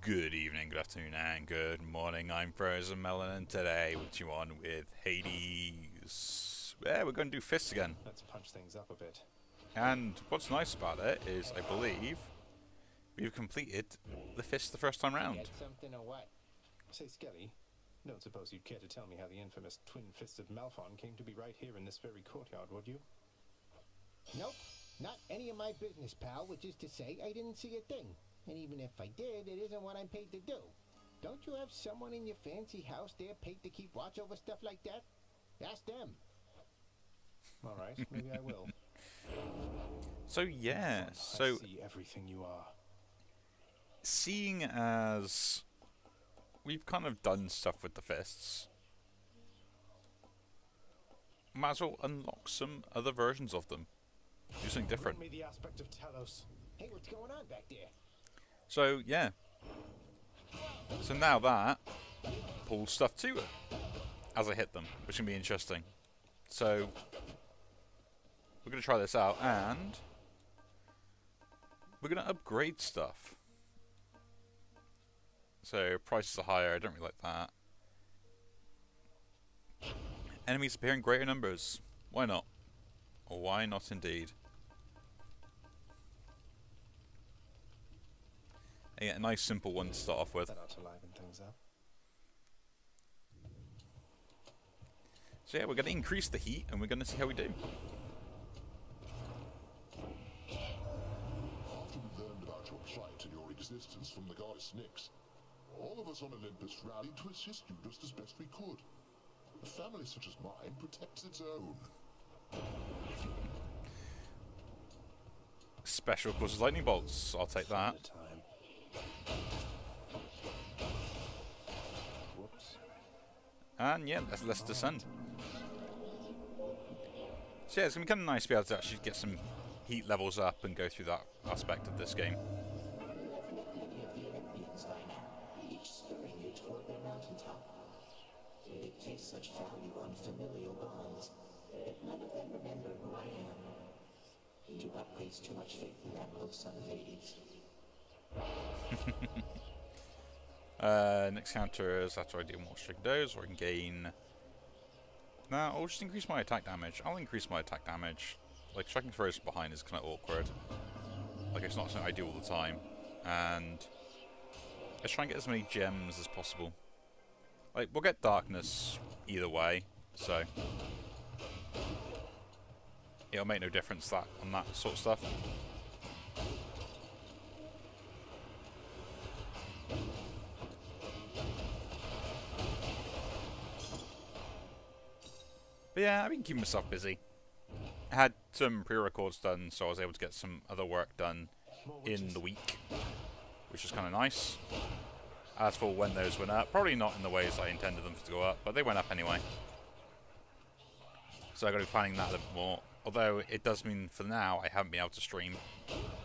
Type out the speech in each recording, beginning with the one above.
Good evening, good afternoon, and good morning. I'm Frozen Melon, and today with you on with Hades. Yeah, we're going to do fists again. Let's punch things up a bit. And what's nice about it is, I believe, we've completed the fist the first time round. Get something or what? Say, Skelly, don't suppose you'd care to tell me how the infamous twin-fisted Malphon came to be right here in this very courtyard, would you? Nope, not any of my business, pal, which is to say I didn't see a thing. And even if I did, it isn't what I'm paid to do. Don't you have someone in your fancy house there paid to keep watch over stuff like that? Ask them. All right, maybe I will. So yeah, I so see everything you are. seeing as we've kind of done stuff with the fists, might as well unlock some other versions of them. Do something different. Bring me the aspect of Talos. Hey, what's going on back there? So yeah. So now that pulls stuff to it as I hit them, which can be interesting. So we're going to try this out, and we're going to upgrade stuff. So prices are higher, I don't really like that. Enemies appear in greater numbers. Why not? Or why not indeed? And get a nice simple one to start off with. That ought to liven things up. So yeah, we're going to increase the heat, and we're going to see how we do. After we learned about your plight and your existence from the goddess Nyx, all of us on Olympus rallied to assist you just as best we could. A family such as mine protects its own. Special causes lightning bolts. I'll take that. At a time. Whoops. And yeah, let's descend. So yeah, it's going to be kind of nice to be able to actually get some heat levels up and go through that aspect of this game. Each spurring you toward their mountaintop. They dictate such value on familial bonds that none of them remember who I am. Do not place too much faith in that little son of Hades. Next counter is after I do more strict dose, or I can gain. Now I'll just increase my attack damage. I'll increase my attack damage. Like striking throws from behind is kind of awkward. Like it's not something I do all the time, and let's try and get as many gems as possible. Like we'll get darkness either way, so it'll make no difference that on that sort of stuff. But yeah, I've been keeping myself busy. I had some pre-records done, so I was able to get some other work done in the week, which is kind of nice. As for when those went up, probably not in the ways I intended them to go up, but they went up anyway. So I've got to be planning that a little more. Although it does mean for now I haven't been able to stream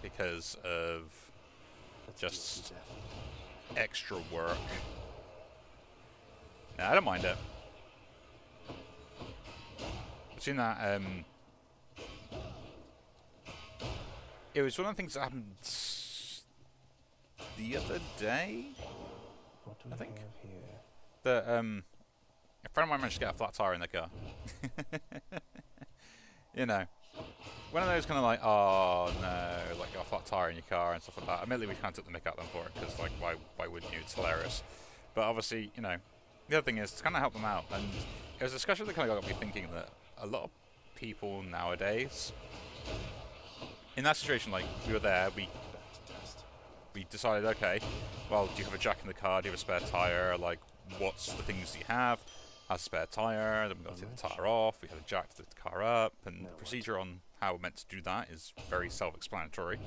because of just extra work. Nah, I don't mind it. I've seen that, it was one of the things that happened the other day, What do we I think. have here? that a friend of mine managed to get a flat tire in their car. You know, one of those kind of like, oh no, like got a flat tire in your car and stuff like that. Admittedly, we kind of took the mick out of them for it, because like, why wouldn't you? It's hilarious. But obviously, you know, the other thing is to kind of help them out, and it was a discussion that kind of got me thinking that a lot of people nowadays, in that situation, like we were there, we decided, okay, well, do you have a jack in the car? Do you have a spare tire? Like, what's the things you have? Has a spare tire? Then we got to take the tire off. We had a jack to lift the car up, and the procedure on how we're meant to do that is very self-explanatory.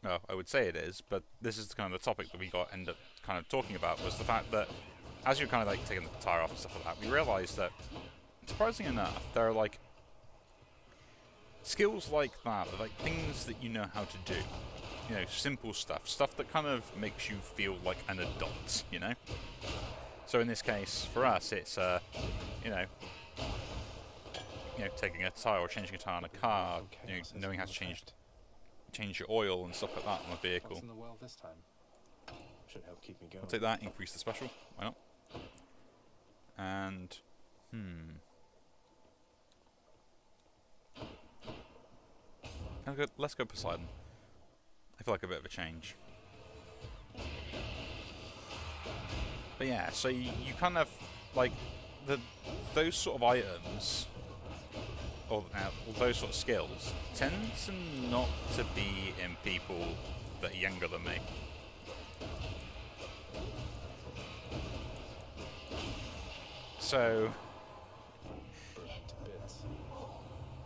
Well, I would say it is, but this is kind of the topic that we end up kind of talking about, was the fact that as you're kind of like taking the tire off and stuff like that, we realised that, surprisingly enough, there are like skills like that, like things that you know how to do. You know, simple stuff that kind of makes you feel like an adult, you know? So in this case, for us, it's, you know, taking a tire or changing a tire on a car, you know, knowing how to change your oil and stuff like that on a vehicle. What's in the well this time? Should help keep me going. I'll take that, increase the special, why not? And, let's go Poseidon. I feel like a bit of a change. But yeah, so you kind of, like, those sort of items, or those sort of skills, tend to not to be in people that are younger than me. So, Burnt to bits.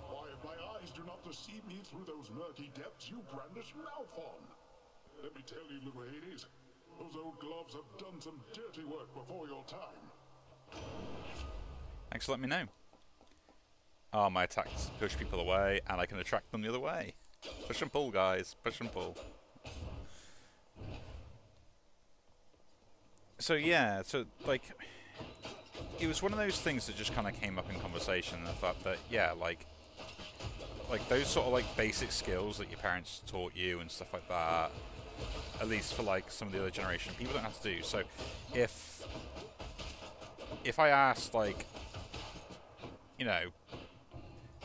Why, if my eyes do not deceive me through those murky depths, you brandish Malphon. Let me tell you, little Hades, those old gloves have done some dirty work before your time. thanks for letting me know. Oh, my attacks push people away, and I can attract them the other way. Push and pull, guys. Push and pull. So yeah, so like, it was one of those things that just kind of came up in conversation. The fact that like those sort of like basic skills that your parents taught you and stuff like that. At least for like some of the other generation, people don't have to do. So if I asked, like, you know,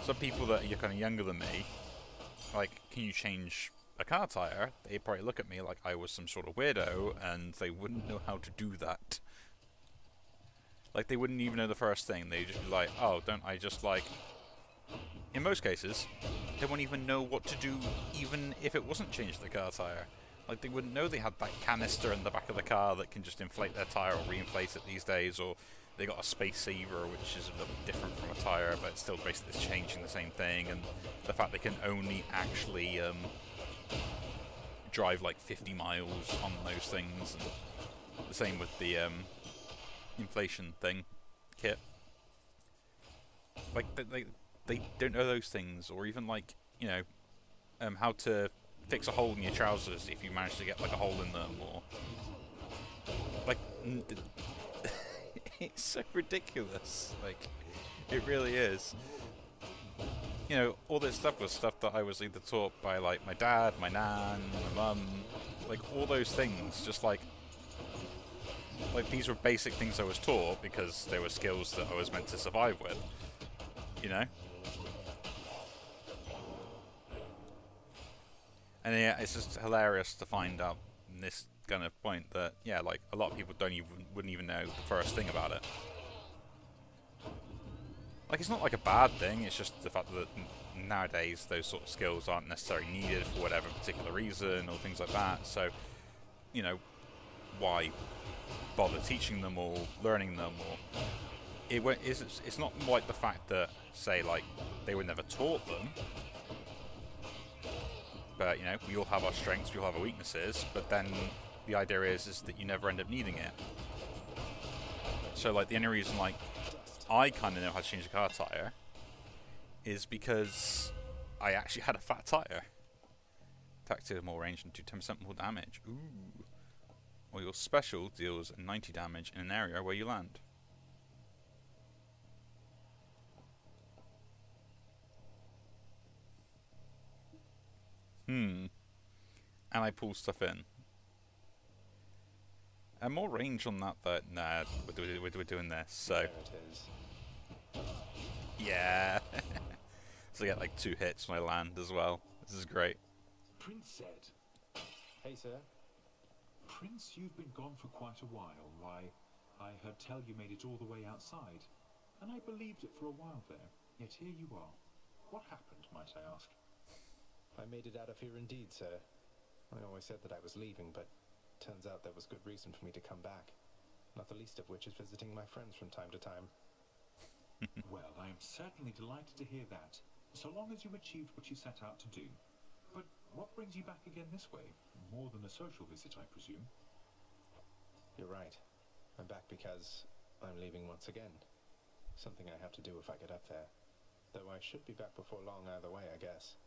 some people that are kind of younger than me, like, can you change a car tire? They'd probably look at me like I was some sort of weirdo, and they wouldn't know how to do that. Like, they wouldn't even know the first thing. They'd just be like, oh, don't I just, like... In most cases, they wouldn't even know what to do, even if it wasn't changed the car tire. Like, they wouldn't know they had that canister in the back of the car that can just inflate their tire or re-inflate it these days, or they got a space saver, which is a little different from a tire, but it's still basically changing the same thing, and the fact they can only actually drive like 50 miles on those things, and the same with the inflation thing kit. Like, they don't know those things, or even, like, you know, how to fix a hole in your trousers if you manage to get like a hole in them, or like it's so ridiculous. Like, it really is. You know, all this stuff was stuff that I was either taught by like my dad, my nan, my mum, like all those things. Just like these were basic things I was taught because they were skills that I was meant to survive with. You know. And yeah, it's just hilarious to find out in this kind of point that, yeah, like, a lot of people wouldn't even know the first thing about it. Like, it's not like a bad thing, it's just the fact that nowadays those sort of skills aren't necessarily needed for whatever particular reason or things like that. So, you know, why bother teaching them or learning them? Or it's not like the fact that, say, like, they were never taught them. But, you know, we all have our strengths, we all have our weaknesses, but then the idea is that you never end up needing it. So, like, the only reason, like, I kind of know how to change a car tyre is because I actually had a fat tyre. Attack deals more range and do 10% more damage. Ooh. Or your special deals 90 damage in an area where you land. And I pull stuff in. And more range on that, but nah, we're doing this, so... There it is. Yeah! So I get like 2 hits when I land as well. This is great. Prince said, Hey, sir. Prince, you've been gone for quite a while. Why, I heard tell you made it all the way outside, and I believed it for a while there. Yet here you are. What happened, might I ask? I made it out of here indeed, sir. I always said that I was leaving, but turns out there was good reason for me to come back. Not the least of which is visiting my friends from time to time. Well, I am certainly delighted to hear that, so long as you achieved what you set out to do. But what brings you back again this way? More than a social visit, I presume. You're right. I'm back because I'm leaving once again. Something I have to do if I get up there. Though I should be back before long either way, I guess.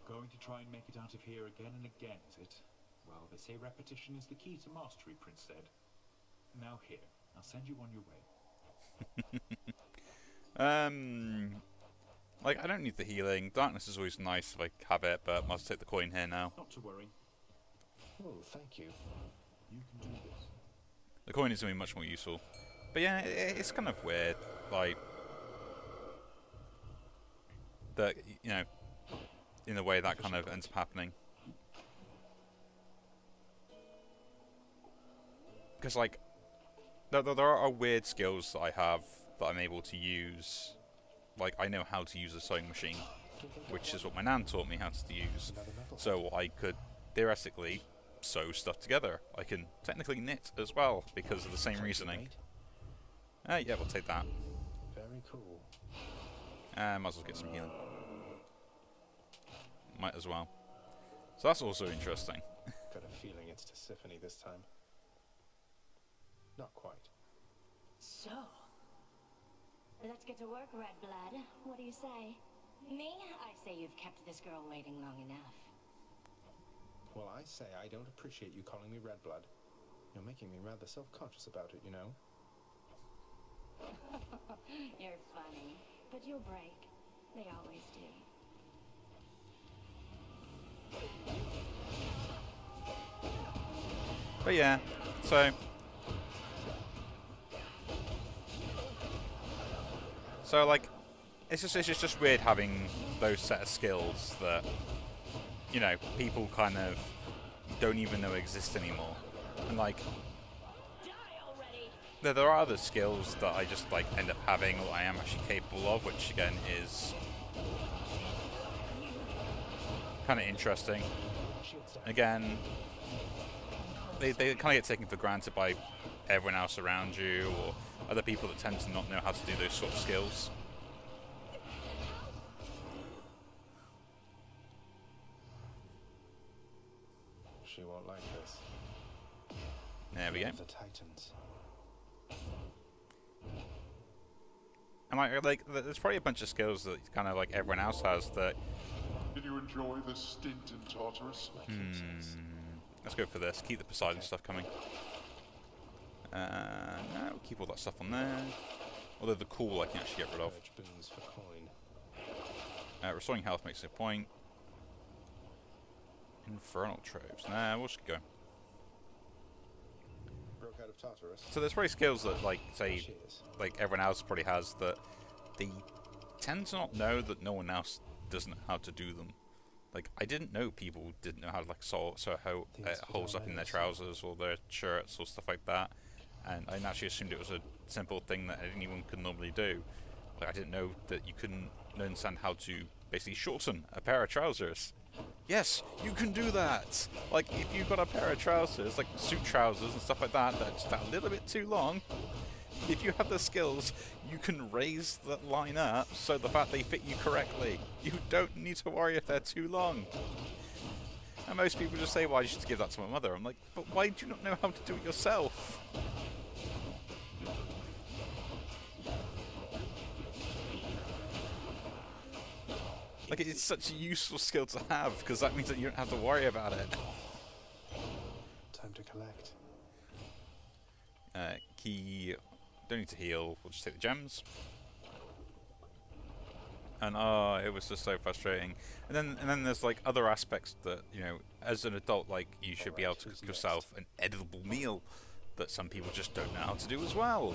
Going to try and make it out of here again and again, is it? Well, they say repetition is the key to mastery, Prince said. Now here, I'll send you on your way. Like, I don't need the healing. Darkness is always nice if I have it, but I must take the coin here now. Not to worry. Oh, thank you. You can do this. The coin is going to be much more useful. But yeah, it's kind of weird, like, that, you know, in a way that kind of ends up happening. Because, like, there are weird skills that I have that I'm able to use. Like, I know how to use a sewing machine, which is what my nan taught me how to use. So I could, theoretically, sew stuff together. I can technically knit as well, because of the same reasoning. Yeah, we'll take that. Very cool. Might as well get some healing. Might as well. So that's also interesting. Got a feeling it's Tisiphone this time. Not quite. So, let's get to work, Red Blood. What do you say? Me? I say you've kept this girl waiting long enough. Well, I say I don't appreciate you calling me Red Blood. You're making me rather self-conscious about it, you know. You're funny, but you'll break. They always do. But yeah, so like, it's just weird having those set of skills that, you know, people kind of don't even know exist anymore. And like, there are other skills that I just like end up having, or I am actually capable of, which again is kind of interesting. Again, they kind of get taken for granted by everyone else around you, or other people that tend to not know how to do those sort of skills. She won't like this. There we go. The Titans. And like, there's probably a bunch of skills that kind of like everyone else has that. Did you enjoy this stint in Tartarus? Let's go for this. Keep the Poseidon stuff coming. No, we'll keep all that stuff on there. Although the cool I can actually get rid of. Boons for coin. Restoring health makes a point. Infernal tropes. Nah, we'll just go. Broke out of Tartarus. So there's probably skills that, like, say, like everyone else probably has that they tend to not know that no one else doesn't know how to do them. Like, I didn't know people didn't know how to, like, sew holes up in their trousers or their shirts or stuff like that. And I naturally assumed it was a simple thing that anyone could normally do. Like, I didn't know that you couldn't understand how to basically shorten a pair of trousers. Yes, you can do that! Like, if you've got a pair of trousers, like suit trousers and stuff like that, that's just a little bit too long, if you have the skills, you can raise that line up so the fact they fit you correctly. You don't need to worry if they're too long. And most people just say, well, I should give that to my mother. I'm like, but why do you not know how to do it yourself? Like, it's such a useful skill to have, because that means that you don't have to worry about it. Time to collect. Key. Don't need to heal. We'll just take the gems. And it was just so frustrating. And then there's like other aspects that, you know, as an adult, like, you should be able to cook yourself an edible meal that some people just don't know how to do as well.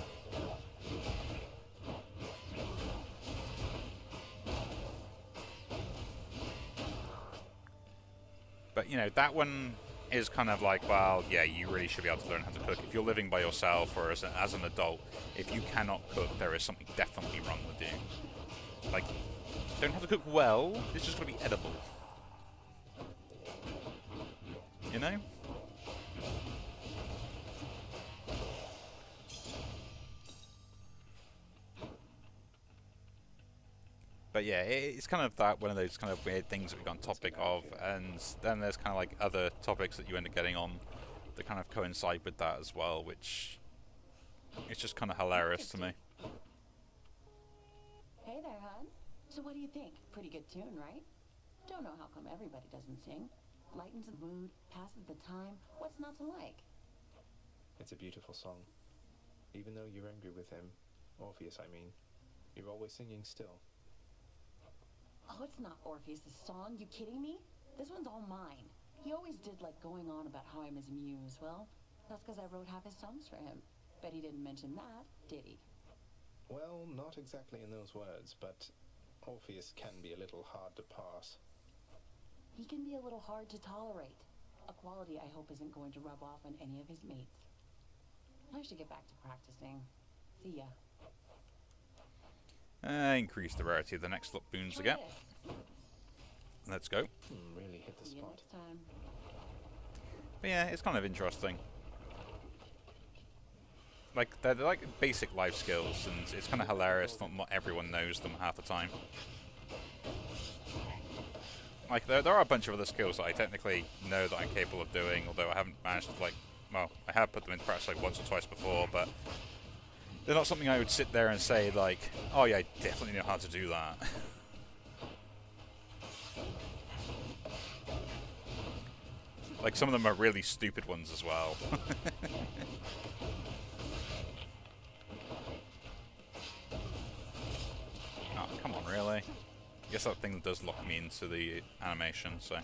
But, you know, that one is kind of like, well, yeah, you really should be able to learn how to cook. If you're living by yourself or as an adult, if you cannot cook, there is something definitely wrong with you. Like, you don't have to cook well, it's just got to be edible. You know? But yeah, it's kind of that one of those kind of weird things that we got on topic of, and then there's kind of like other topics that you end up getting on that kind of coincide with that as well, which it's just kind of hilarious to me. Hey there, hon. So what do you think? Pretty good tune, right? Don't know how come everybody doesn't sing. Lightens the mood, passes the time. What's not to like? It's a beautiful song. Even though you're angry with him, Orpheus, I mean, you're always singing still. Oh, it's not Orpheus' song. You kidding me? This one's all mine. He always did like going on about how I'm his muse. Well, That's because I wrote half his songs for him. Bet he didn't mention that, did he? Well, not exactly in those words, but Orpheus can be a little hard to pass. He can be a little hard to tolerate. A quality I hope isn't going to rub off on any of his mates. I should get back to practicing. See ya. Increase the rarity of the next lot boons again. Let's go. Really hit the See you spot. next time. But yeah, it's kind of interesting. Like, they're like basic life skills, and it's kind of hilarious that not everyone knows them half the time. Like, there are a bunch of other skills that I technically know that I'm capable of doing, although I haven't managed to, like, well, I have put them into practice like once or twice before, but they're not something I would sit there and say, like, oh yeah, I definitely know how to do that. Like, some of them are really stupid ones as well. Oh, come on, really? I guess that thing does lock me into the animation, so...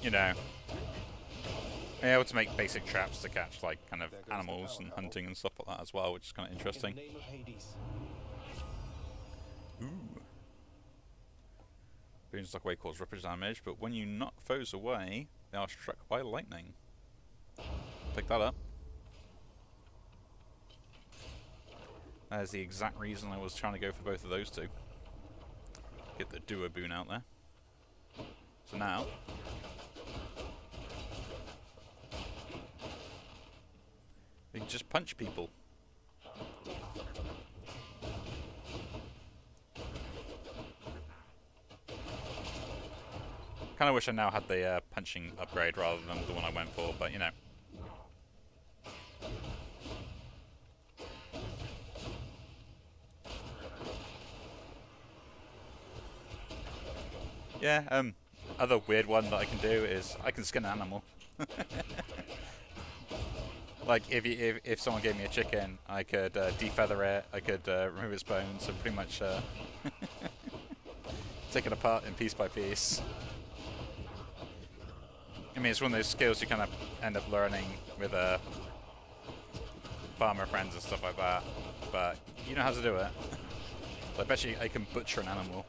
You know, being able to make basic traps to catch, like, kind of animals and hunting and stuff like that as well, which is kind of interesting. In the name of Hades. Ooh. Boons knock away cause rapid damage, but when you knock foes away, they are struck by lightning. Pick that up. That is the exact reason I was trying to go for both of those two. Get the duo boon out there. So now... we can just punch people. Kind of wish I now had the punching upgrade rather than the one I went for, but you know. Yeah, other weird one that I can do is I can skin an animal. Like, if someone gave me a chicken, I could defeather it, I could remove its bones, and pretty much take it apart in piece by piece. I mean, it's one of those skills you kind of end up learning with farmer friends and stuff like that, but you know how to do it. So I bet you I can butcher an animal.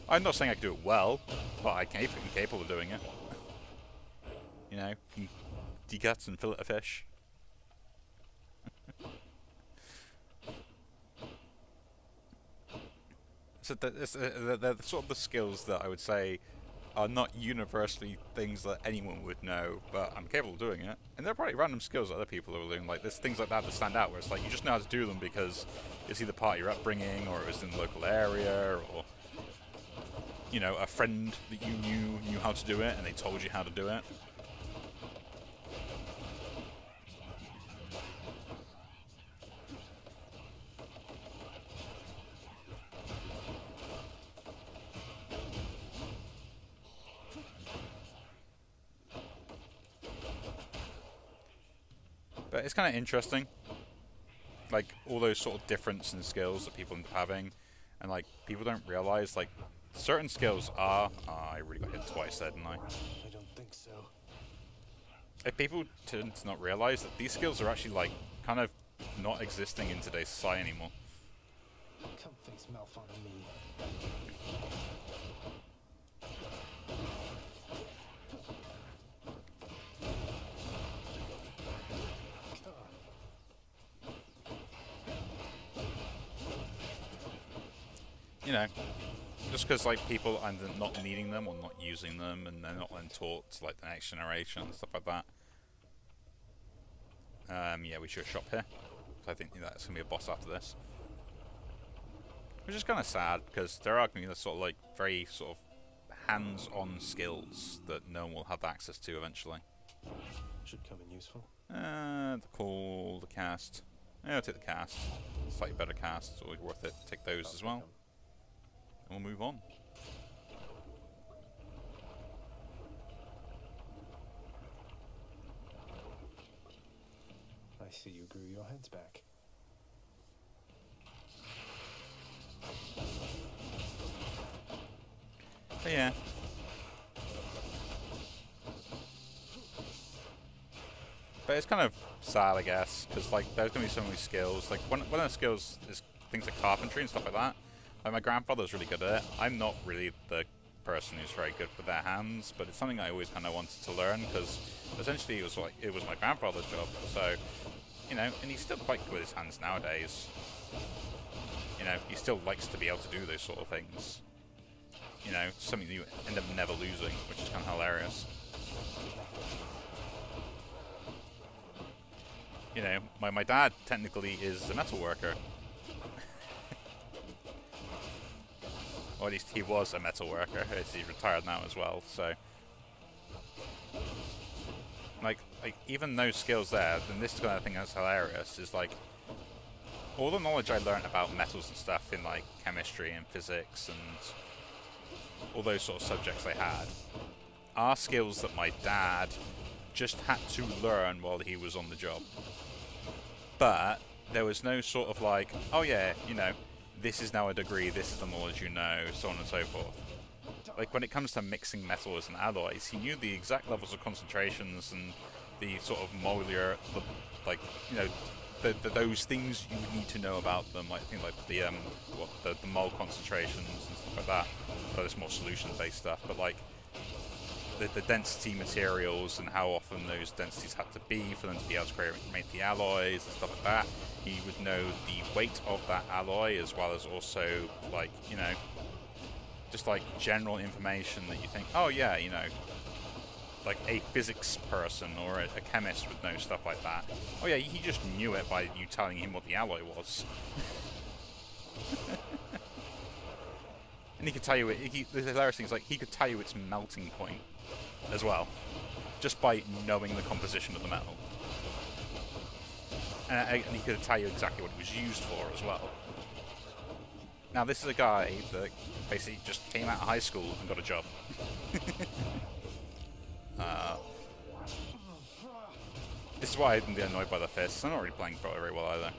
I'm not saying I can do it well, but I'm capable of doing it. You know, can deguts and fillet a fish. So they're sort of the skills that I would say are not universally things that anyone would know, but I'm capable of doing it. And they're probably random skills that other people are doing. Like, there's things like that that stand out, where it's like you just know how to do them because it's either part of your upbringing, or it was in the local area, or, you know, a friend that you knew how to do it, and they told you how to do it. But it's kind of interesting, like, all those sort of difference in skills that people end up having, and, like, people don't realize, like, certain skills are... Oh, I really got hit twice there, didn't I? I don't think so. If people tend to not realize that these skills are actually, like, kind of not existing in today's society anymore. Come face Malphon and me. You know, just because, like, people are not needing them or not using them, and they're not then taught to, like, the next generation and stuff like that. Yeah, we should shop here. So I think that's going to be a boss after this. Which is kind of sad, because there are going to be sort of, like, very sort of hands-on skills that no one will have access to eventually. Should come in useful. The call, the cast. Yeah, I'll take the cast. Slightly better cast, it's always worth it. Take those as well. And we'll move on. I see you grew your heads back. But yeah. But it's kind of sad, I guess, because like there's gonna be so many skills. Like one of the skills is things like carpentry and stuff like that. Like my grandfather's really good at it. I'm not really the person who's very good with their hands, but it's something I always kind of wanted to learn because essentially it was my grandfather's job. So, you know, and he's still quite good with his hands nowadays. You know, he still likes to be able to do those sort of things. You know, something that you end up never losing, which is kind of hilarious. You know, my dad technically is a metal worker. Or at least he was a metal worker. He's retired now as well, so... Like even those skills there, then this kind of thing that's hilarious is like... All the knowledge I learned about metals and stuff in like chemistry and physics and all those sort of subjects I had are skills that my dad just had to learn while he was on the job. But there was no sort of like, oh yeah, you know, this is now a degree, this is the knowledge you know, so on and so forth. Like when it comes to mixing metals and alloys, he knew the exact levels of concentrations and the sort of molar, like, you know, those things you would need to know about them, like things like the mole concentrations and stuff like that. So it's more solution-based stuff, but like the density materials and how often those densities had to be for them to be able to make the alloys and stuff like that. He would know the weight of that alloy as well as also like, you know, just like general information that you think, oh yeah, you know, like a physics person or a chemist would know stuff like that. Oh yeah, he just knew it by you telling him what the alloy was. And he could tell you the hilarious thing is like he could tell you its melting point as well, just by knowing the composition of the metal. And he could tell you exactly what it was used for as well. Now this is a guy that basically just came out of high school and got a job. This is why I didn't get annoyed by the fists. I'm not really playing very well either.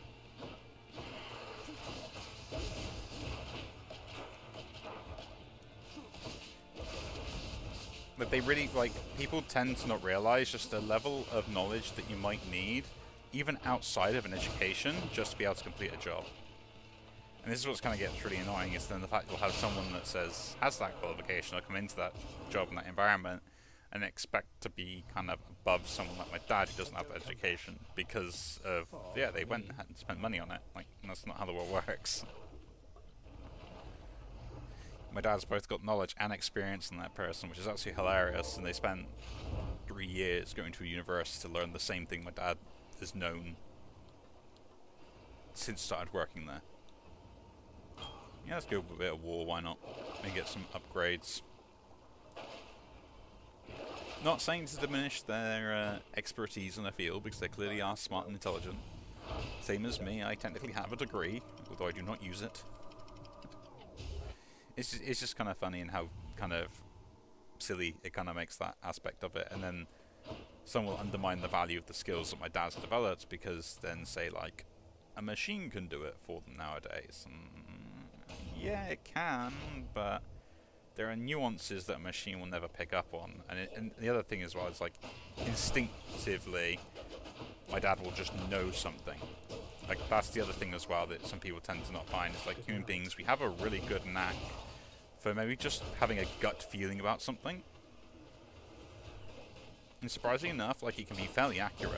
But they really, like, people tend to not realize just the level of knowledge that you might need, even outside of an education, just to be able to complete a job. And this is what's kind of gets really annoying, is then the fact you'll have someone that has that qualification or come into that job in that environment and expect to be kind of above someone like my dad who doesn't have that education because of, yeah, they went and spent money on it. Like, that's not how the world works. My dad's both got knowledge and experience in that person, which is absolutely hilarious, and they spent 3 years going to a university to learn the same thing my dad has known since started working there. Yeah, let's go with a bit of war, why not? Maybe get some upgrades. Not saying to diminish their expertise in the field, because they clearly are smart and intelligent. Same as me, I technically have a degree, although I do not use it. It's just kind of funny and how kind of silly it kind of makes that aspect of it. And then some will undermine the value of the skills that my dad's developed because then say like, a machine can do it for them nowadays. Yeah, it can, but there are nuances that a machine will never pick up on. And the other thing as well is like, instinctively, my dad will just know something. Like, that's the other thing as well that some people tend to not find. It's like, human beings, we have a really good knack for maybe just having a gut feeling about something. And surprisingly enough, like, it can be fairly accurate.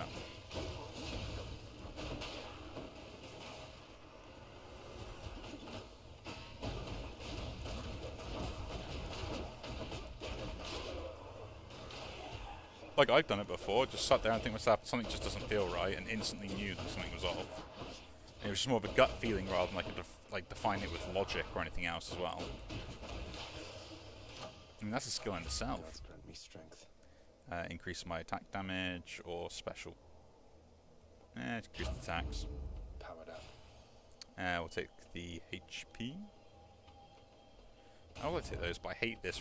Like, I've done it before, just sat there and think to myself, something just doesn't feel right, and instantly knew that something was off. And it was just more of a gut feeling rather than like define it with logic or anything else as well. I mean, that's a skill in itself. Grant me strength. Increase my attack damage or special. Increase the attacks. Powered up. We'll take the HP. I will take those, but I hate this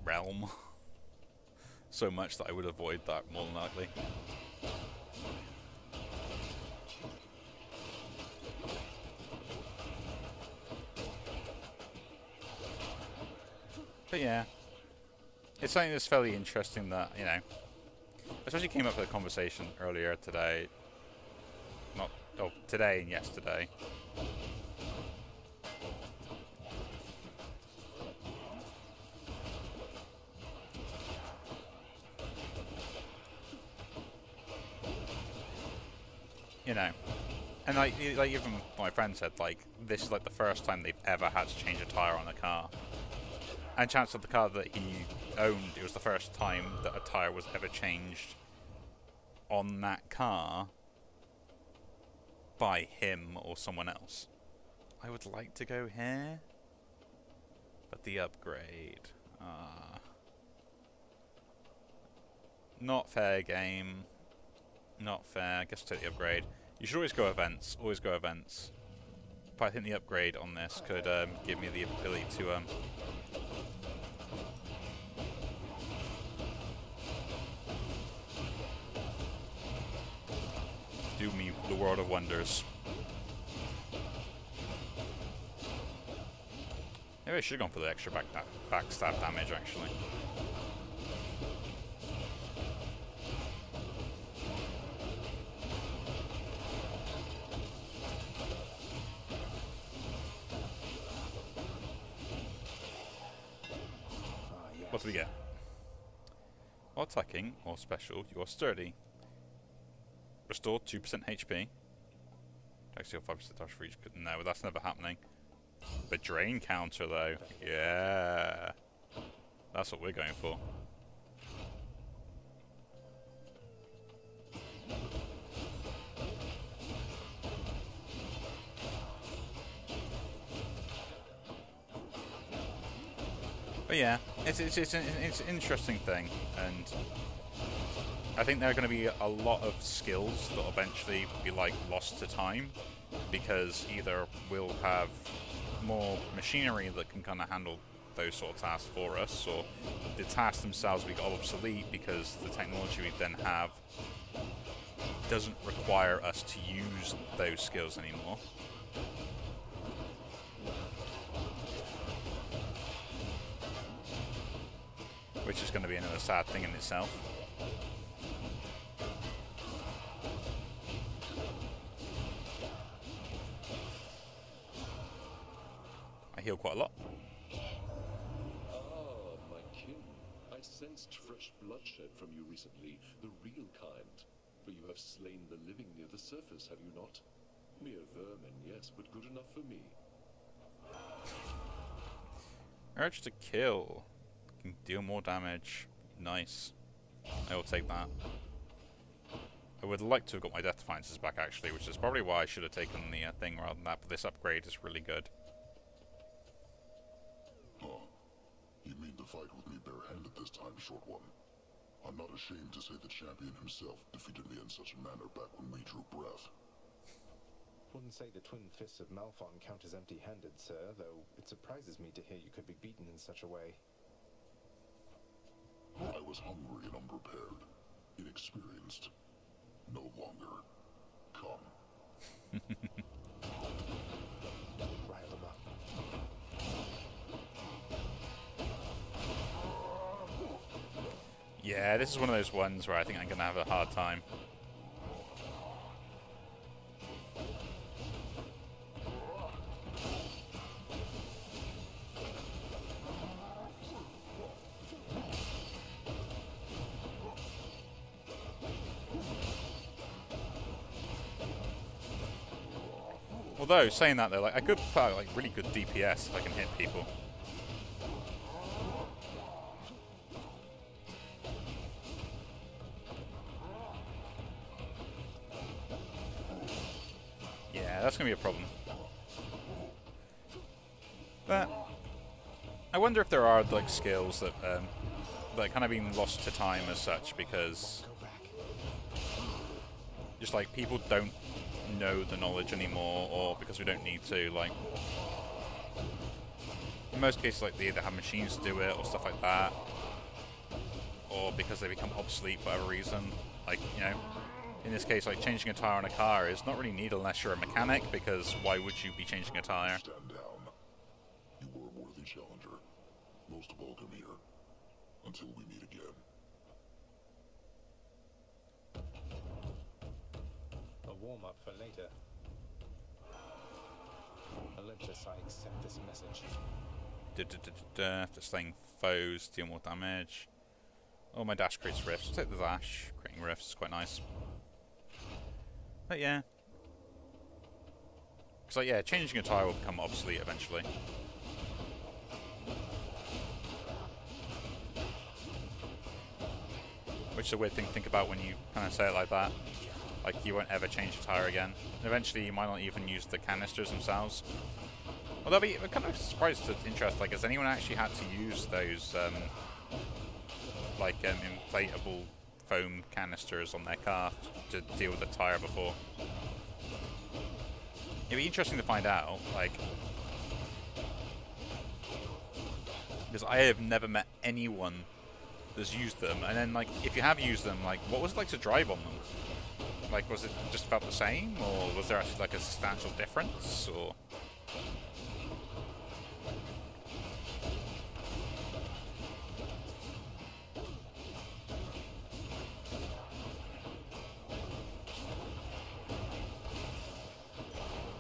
realm so much that I would avoid that more than likely. But yeah, it's something that's fairly interesting that, you know, especially came up with a conversation earlier today. Not, oh, today and yesterday. You know, and like even my friend said, like, this is like the first time they've ever had to change a tire on a car. And chance of the car that he owned, it was the first time that a tire was ever changed on that car by him or someone else. I would like to go here, but the upgrade, not fair game. Not fair. I guess take the upgrade. You should always go events. Always go events. But I think the upgrade on this could give me the ability to do me the world of wonders. Maybe I should have gone for the extra backstab damage actually. What do we get? While attacking or special, you are sturdy. Restore 2% HP. Takes your 5% dodge for each. No, that's never happening. The drain counter, though. Yeah. That's what we're going for. But yeah, it's an interesting thing, and I think there are going to be a lot of skills that will eventually be like lost to time, because either we'll have more machinery that can kind of handle those sort of tasks for us, or the tasks themselves will be obsolete because the technology we then have doesn't require us to use those skills anymore. Which is going to be another sad thing in itself. I heal quite a lot. Ah, my kin. I sensed fresh bloodshed from you recently, the real kind. For you have slain the living near the surface, have you not? Mere vermin, yes, but good enough for me. Urge to kill. Can deal more damage. Nice. I will take that. I would like to have got my Death Defiances back actually, which is probably why I should have taken the thing rather than that, but this upgrade is really good. Huh. You mean to fight with me barehanded this time, short one? I'm not ashamed to say the champion himself defeated me in such a manner back when we drew breath. Wouldn't say the twin fists of Malphon count as empty-handed, sir, though it surprises me to hear you could be beaten in such a way. I was hungry and unprepared, inexperienced. No longer. Come. Rile them up. Yeah, this is one of those ones where I think I'm going to have a hard time. Although, saying that though, like I could put out like really good DPS if I can hit people. Yeah, that's gonna be a problem. But I wonder if there are like skills that kind of being lost to time as such, because just like people don't know the knowledge anymore, or because we don't need to. Like in most cases, like they either have machines to do it or stuff like that, or because they become obsolete for whatever reason. Like, you know, in this case, like changing a tire on a car is not really needed unless you're a mechanic, because why would you be changing a tire? Stand down. You were a worthy challenger. Most of all, come here. Until we meet again. A warm-up for later. Olympus, I accept this message. After slaying foes, deal more damage. Oh, my dash creates rifts. Take the dash. Creating rifts is quite nice. But yeah. So yeah, changing a tire will become obsolete eventually. Which is a weird thing to think about when you kind of say it like that. Like, you won't ever change a tire again. Eventually, you might not even use the canisters themselves. Although, I'm kind of surprised to interest, like, has anyone actually had to use those, inflatable foam canisters on their car to deal with the tire before? It'd be interesting to find out, like, because I have never met anyone that's used them, and then, like, if you have used them, like, what was it like to drive on them? Like, was it just about the same, or was there actually, like, a substantial difference, or...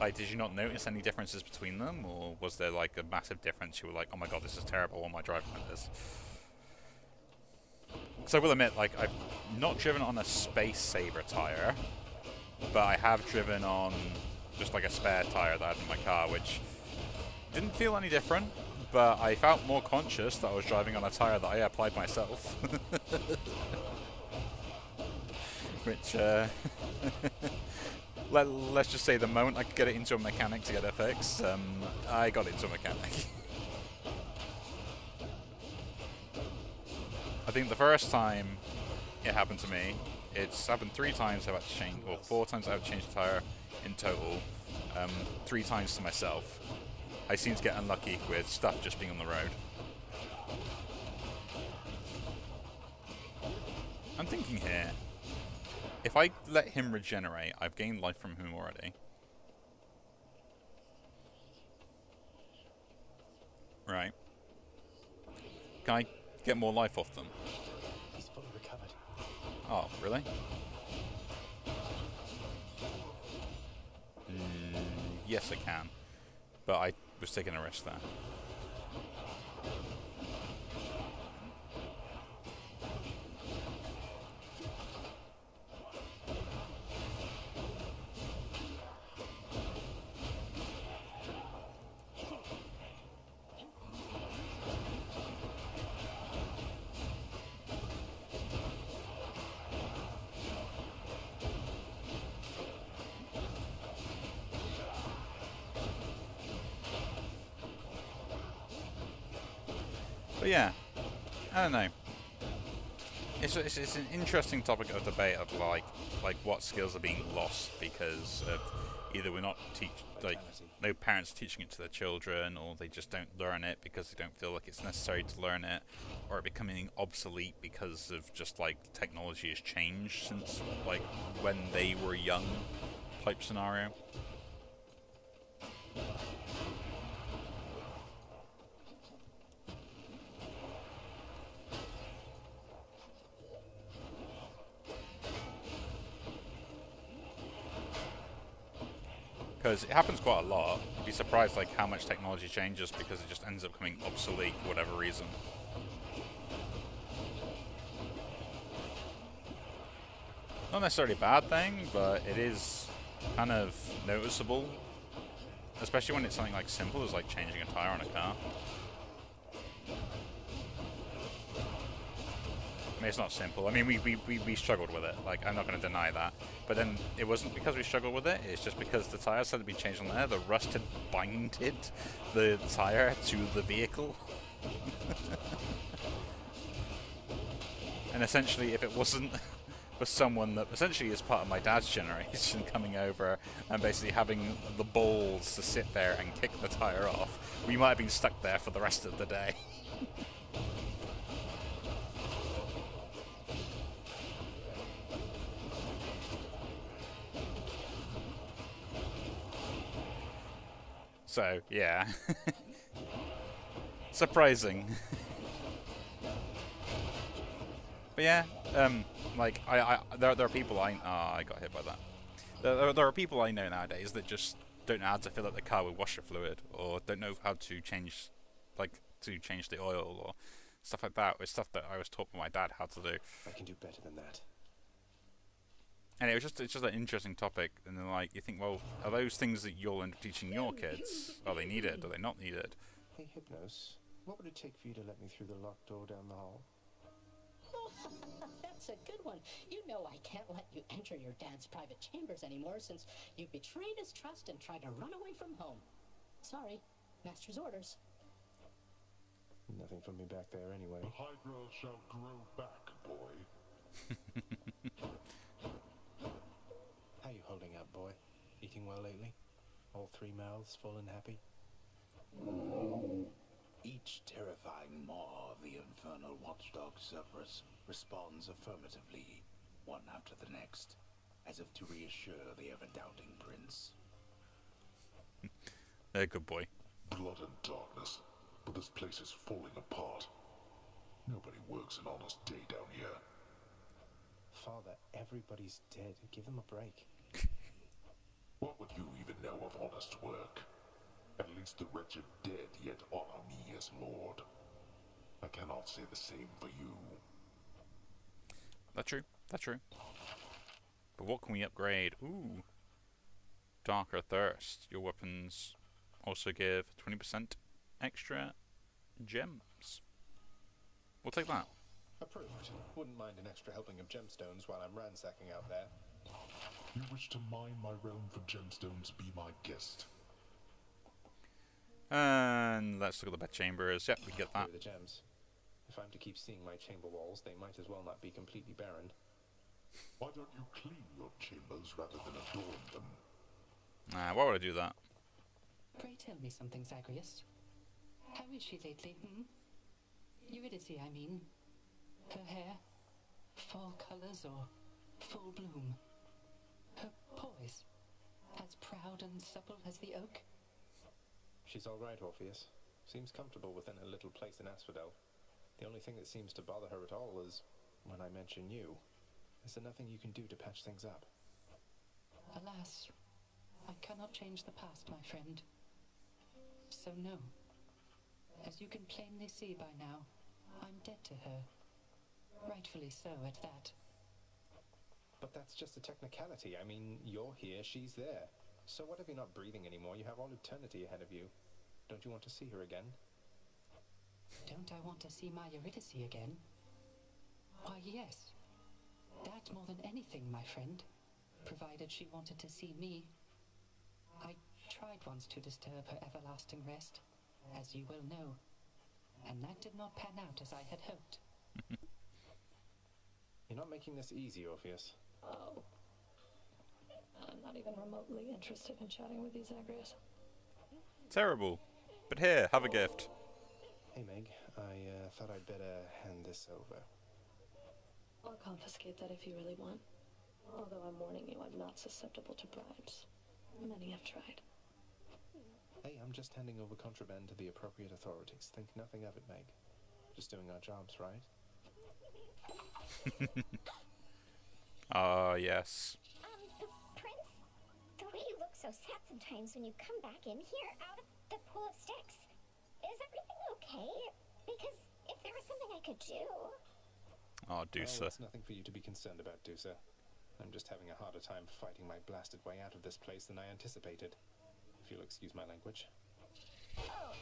Like, did you not notice any differences between them, or was there, like, a massive difference? You were like, oh my god, this is terrible, why am I driving like this? So I will admit, like, I've not driven on a Space Saber tire, but I have driven on just like a spare tire that I had in my car, which didn't feel any different, but I felt more conscious that I was driving on a tire that I applied myself. Which, let's just say the moment I could get it into a mechanic to get it fixed, I got it into a mechanic. I think the first time it happened to me, it's happened 3 times I've had to change, or 4 times I've changed the tire in total, 3 times to myself. I seem to get unlucky with stuff just being on the road. I'm thinking here, if I let him regenerate, I've gained life from him already. Right. Can I get more life off them? He's fully recovered. Oh, really? Yes, I can. But I was taking a risk there. But yeah, I don't know. It's an interesting topic of debate of like what skills are being lost because of either we're not no parents are teaching it to their children, or they just don't learn it because they don't feel like it's necessary to learn it, or it becoming obsolete because of just like technology has changed since like when they were young type scenario. Because it happens quite a lot. You'd be surprised like how much technology changes because it just ends up becoming obsolete for whatever reason. Not necessarily a bad thing, but it is kind of noticeable. Especially when it's something like simple as like changing a tire on a car. I mean, it's not simple. I mean, we struggled with it. Like, I'm not going to deny that. But then it wasn't because we struggled with it. It's just because the tires had to be changed on there. The rust had binded the tire to the vehicle. And essentially, if it wasn't for someone that essentially is part of my dad's generation coming over and basically having the balls to sit there and kick the tire off, we might have been stuck there for the rest of the day. So, yeah. Surprising. But yeah, like there are people I got hit by that. There are people I know nowadays that just don't know how to fill up the car with washer fluid, or don't know how to change, change the oil or stuff like that. It's stuff that I was taught by my dad how to do. I can do better than that. And it's just an interesting topic. And then like you think, well, are those things that you'll end up teaching your kids? Are they needed? Are they not needed? Hey, Hypnos, what would it take for you to let me through the locked door down the hall? That's a good one. You know I can't let you enter your dad's private chambers anymore since you betrayed his trust and tried to run away from home. Sorry, master's orders. Nothing from me back there anyway. The Hydra shall grow back, boy. How you holding up, boy? Eating well lately? All 3 mouths full and happy? Each terrifying maw of the infernal watchdog Cerberus responds affirmatively, one after the next, as if to reassure the ever-doubting prince. Good boy. Blood and darkness, but this place is falling apart. Nobody works an honest day down here. Father, everybody's dead. Give them a break. What would you even know of honest work? At least the wretched dead yet honor me as lord. I cannot say the same for you. That's true. That's true. But what can we upgrade? Ooh. Darker Thirst. Your weapons also give 20% extra gems. We'll take that. Approved. Wouldn't mind an extra helping of gemstones while I'm ransacking out there. You wish to mine my realm for gemstones, be my guest. And let's look at the bedchambers. Yep, we get that. Here are the gems. If I'm to keep seeing my chamber walls, they might as well not be completely barren. Why don't you clean your chambers rather than adorn them? Why would I do that? Pray tell me something, Zagreus. How is she lately, Eurydice, I mean. Her hair, fall colours or full bloom. Her poise, as proud and supple as the oak. She's all right, Orpheus. Seems comfortable within her little place in Asphodel. The only thing that seems to bother her at all is when I mention you. Is there nothing you can do to patch things up? Alas, I cannot change the past, my friend. So no. As you can plainly see by now, I'm dead to her. Rightfully so, at that. But that's just a technicality. I mean, you're here, she's there. So what if you're not breathing anymore? You have all eternity ahead of you. Don't you want to see her again? Don't I want to see my Eurydice again? Why, yes. That more than anything, my friend. Provided she wanted to see me. I tried once to disturb her everlasting rest, as you will know. And that did not pan out as I had hoped. You're not making this easy, Orpheus. Oh. I'm not even remotely interested in chatting with you, Zagreus. Terrible. But here, have a gift. Hey, Meg. I thought I'd better hand this over. I'll confiscate that if you really want. Although I'm warning you, I'm not susceptible to bribes. Many have tried. Hey, I'm just handing over contraband to the appropriate authorities. Think nothing of it, Meg. Just doing our jobs, right? Ah, yes. Prince, the way you look so sad sometimes when you come back in here out of the pool of sticks. Is everything okay? Because if there was something I could do... Oh, Dusa. Oh, it's nothing for you to be concerned about, Dusa. I'm just having a harder time fighting my blasted way out of this place than I anticipated. If you'll excuse my language. Oh,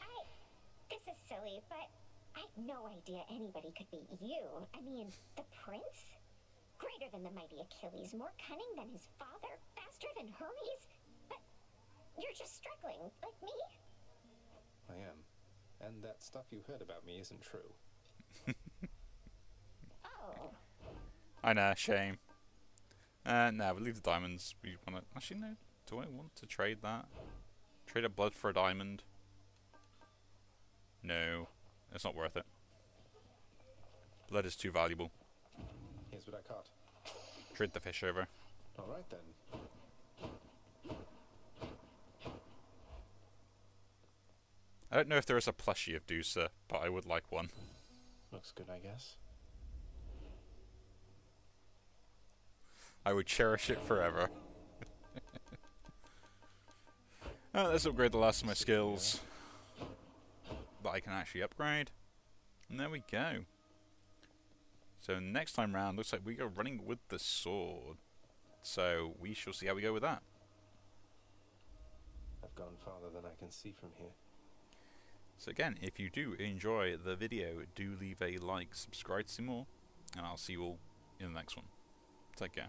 this is silly, but I had no idea anybody could be you. I mean, the prince? Greater than the mighty Achilles, more cunning than his father, faster than Hermes. But you're just struggling, like me. I am. And that stuff you heard about me isn't true. Oh. I know, shame. No, we'll leave the diamonds. We want to... Actually, no. Do I want to trade that? Trade a blood for a diamond? No. It's not worth it. Blood is too valuable. Here's what I caught. Trade the fish over. Alright then. I don't know if there is a plushie of Dusa, but I would like one. Looks good, I guess. I would cherish it forever. Let's upgrade the last of my skills that I can actually upgrade. And there we go. So next time round, looks like we go running with the sword. So we shall see how we go with that. I've gone farther than I can see from here. So again, if you do enjoy the video, do leave a like, subscribe to see more, and I'll see you all in the next one. Take care.